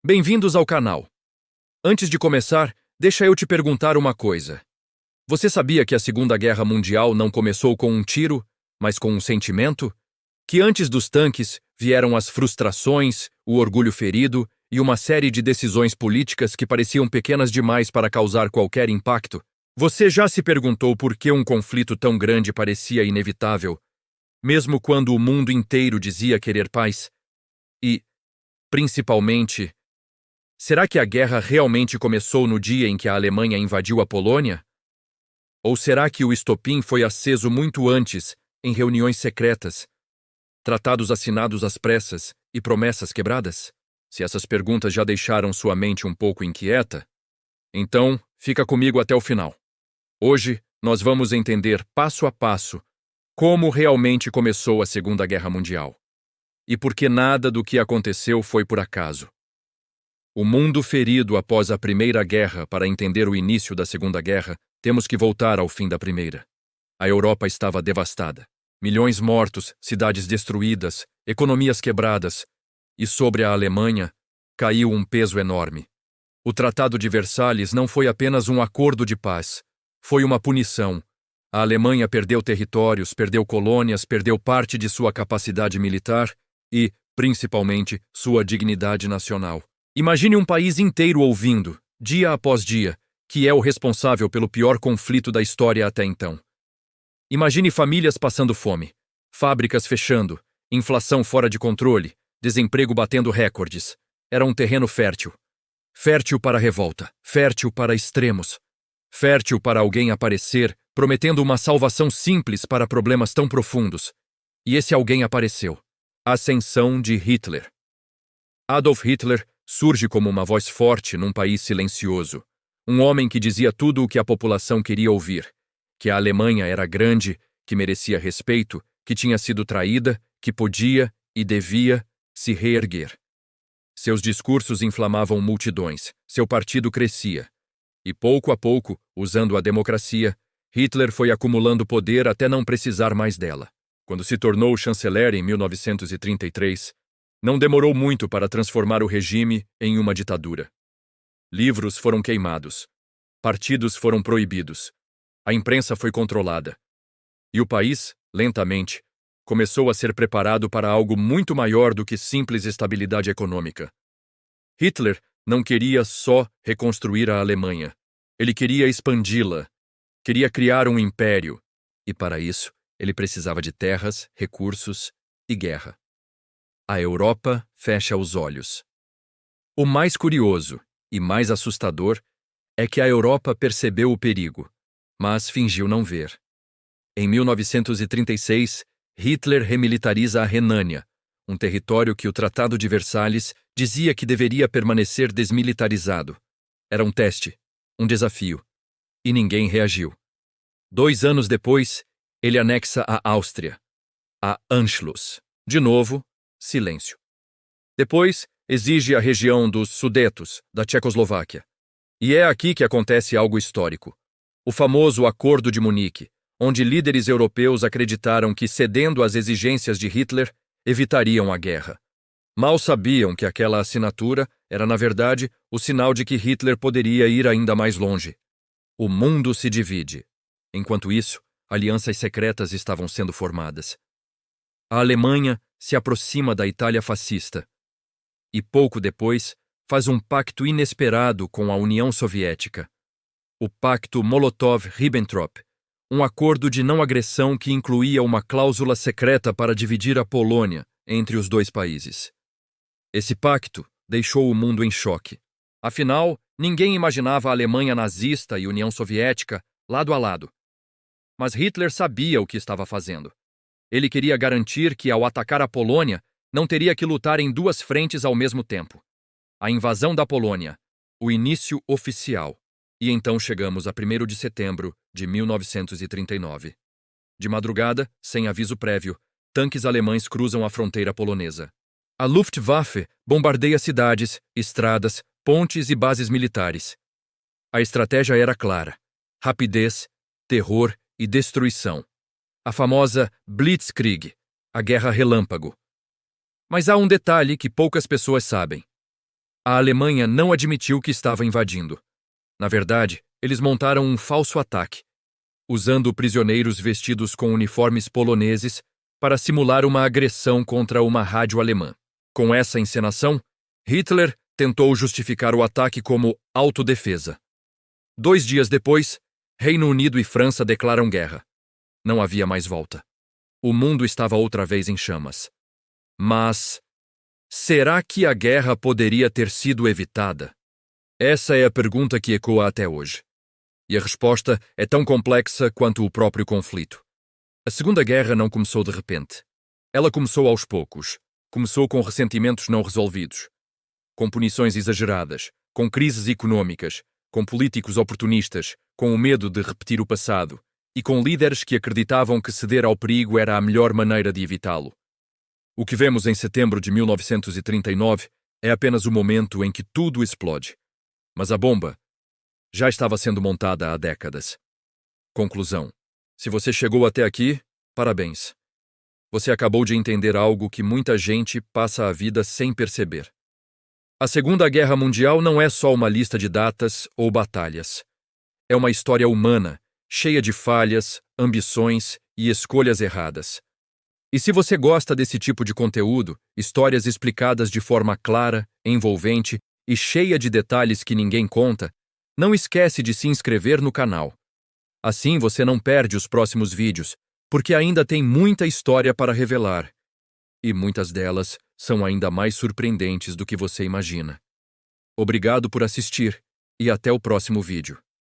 Bem-vindos ao canal. Antes de começar, deixa eu te perguntar uma coisa. Você sabia que a Segunda Guerra Mundial não começou com um tiro, mas com um sentimento? Que antes dos tanques vieram as frustrações, o orgulho ferido e uma série de decisões políticas que pareciam pequenas demais para causar qualquer impacto? Você já se perguntou por que um conflito tão grande parecia inevitável, mesmo quando o mundo inteiro dizia querer paz? E, principalmente, será que a guerra realmente começou no dia em que a Alemanha invadiu a Polônia? Ou será que o estopim foi aceso muito antes, em reuniões secretas, tratados assinados às pressas e promessas quebradas? Se essas perguntas já deixaram sua mente um pouco inquieta, então fica comigo até o final. Hoje, nós vamos entender passo a passo como realmente começou a Segunda Guerra Mundial e por que nada do que aconteceu foi por acaso. O mundo ferido após a Primeira Guerra para entender o início da Segunda Guerra, temos que voltar ao fim da Primeira. A Europa estava devastada. Milhões mortos, cidades destruídas, economias quebradas. E sobre a Alemanha, caiu um peso enorme. O Tratado de Versalhes não foi apenas um acordo de paz. Foi uma punição. A Alemanha perdeu territórios, perdeu colônias, perdeu parte de sua capacidade militar e, principalmente, sua dignidade nacional. Imagine um país inteiro ouvindo, dia após dia, que é o responsável pelo pior conflito da história até então. Imagine famílias passando fome, fábricas fechando, inflação fora de controle, desemprego batendo recordes. Era um terreno fértil. Fértil para revolta, fértil para extremos, fértil para alguém aparecer, prometendo uma salvação simples para problemas tão profundos. E esse alguém apareceu. A ascensão de Hitler. Adolf Hitler surge como uma voz forte num país silencioso. Um homem que dizia tudo o que a população queria ouvir. Que a Alemanha era grande, que merecia respeito, que tinha sido traída, que podia e devia se reerguer. Seus discursos inflamavam multidões, seu partido crescia. E pouco a pouco, usando a democracia, Hitler foi acumulando poder até não precisar mais dela. Quando se tornou chanceler em 1933, não demorou muito para transformar o regime em uma ditadura. Livros foram queimados, partidos foram proibidos, a imprensa foi controlada. E o país, lentamente, começou a ser preparado para algo muito maior do que simples estabilidade econômica. Hitler não queria só reconstruir a Alemanha. Ele queria expandi-la, queria criar um império. E para isso, ele precisava de terras, recursos e guerra. A Europa fecha os olhos. O mais curioso e mais assustador é que a Europa percebeu o perigo, mas fingiu não ver. Em 1936, Hitler remilitariza a Renânia, um território que o Tratado de Versalhes dizia que deveria permanecer desmilitarizado. Era um teste, um desafio, e ninguém reagiu. 2 anos depois, ele anexa a Áustria, a Anschluss. De novo, silêncio. Depois, exige a região dos Sudetos, da Tchecoslováquia. E é aqui que acontece algo histórico. O famoso Acordo de Munique, onde líderes europeus acreditaram que, cedendo às exigências de Hitler, evitariam a guerra. Mal sabiam que aquela assinatura era, na verdade, o sinal de que Hitler poderia ir ainda mais longe. O mundo se divide. Enquanto isso, alianças secretas estavam sendo formadas. A Alemanha se aproxima da Itália fascista e, pouco depois, faz um pacto inesperado com a União Soviética. O Pacto Molotov-Ribbentrop, um acordo de não agressão que incluía uma cláusula secreta para dividir a Polônia entre os dois países. Esse pacto deixou o mundo em choque. Afinal, ninguém imaginava a Alemanha nazista e União Soviética lado a lado. Mas Hitler sabia o que estava fazendo. Ele queria garantir que, ao atacar a Polônia, não teria que lutar em 2 frentes ao mesmo tempo. A invasão da Polônia, o início oficial. E então chegamos a 1º de setembro de 1939. De madrugada, sem aviso prévio, tanques alemães cruzam a fronteira polonesa. A Luftwaffe bombardeia cidades, estradas, pontes e bases militares. A estratégia era clara: rapidez, terror e destruição. A famosa Blitzkrieg, a guerra relâmpago. Mas há um detalhe que poucas pessoas sabem. A Alemanha não admitiu que estava invadindo. Na verdade, eles montaram um falso ataque, usando prisioneiros vestidos com uniformes poloneses para simular uma agressão contra uma rádio alemã. Com essa encenação, Hitler tentou justificar o ataque como autodefesa. 2 dias depois, Reino Unido e França declaram guerra. Não havia mais volta. O mundo estava outra vez em chamas. Mas será que a guerra poderia ter sido evitada? Essa é a pergunta que ecoa até hoje. E a resposta é tão complexa quanto o próprio conflito. A Segunda Guerra não começou de repente. Ela começou aos poucos. Começou com ressentimentos não resolvidos, com punições exageradas, com crises econômicas, com políticos oportunistas, com o medo de repetir o passado e com líderes que acreditavam que ceder ao perigo era a melhor maneira de evitá-lo. O que vemos em setembro de 1939 é apenas o momento em que tudo explode. Mas a bomba já estava sendo montada há décadas. Conclusão. Se você chegou até aqui, parabéns. Você acabou de entender algo que muita gente passa a vida sem perceber. A Segunda Guerra Mundial não é só uma lista de datas ou batalhas. É uma história humana, cheia de falhas, ambições e escolhas erradas. E se você gosta desse tipo de conteúdo, histórias explicadas de forma clara, envolvente e cheia de detalhes que ninguém conta, não esquece de se inscrever no canal. Assim você não perde os próximos vídeos, porque ainda tem muita história para revelar. E muitas delas são ainda mais surpreendentes do que você imagina. Obrigado por assistir e até o próximo vídeo.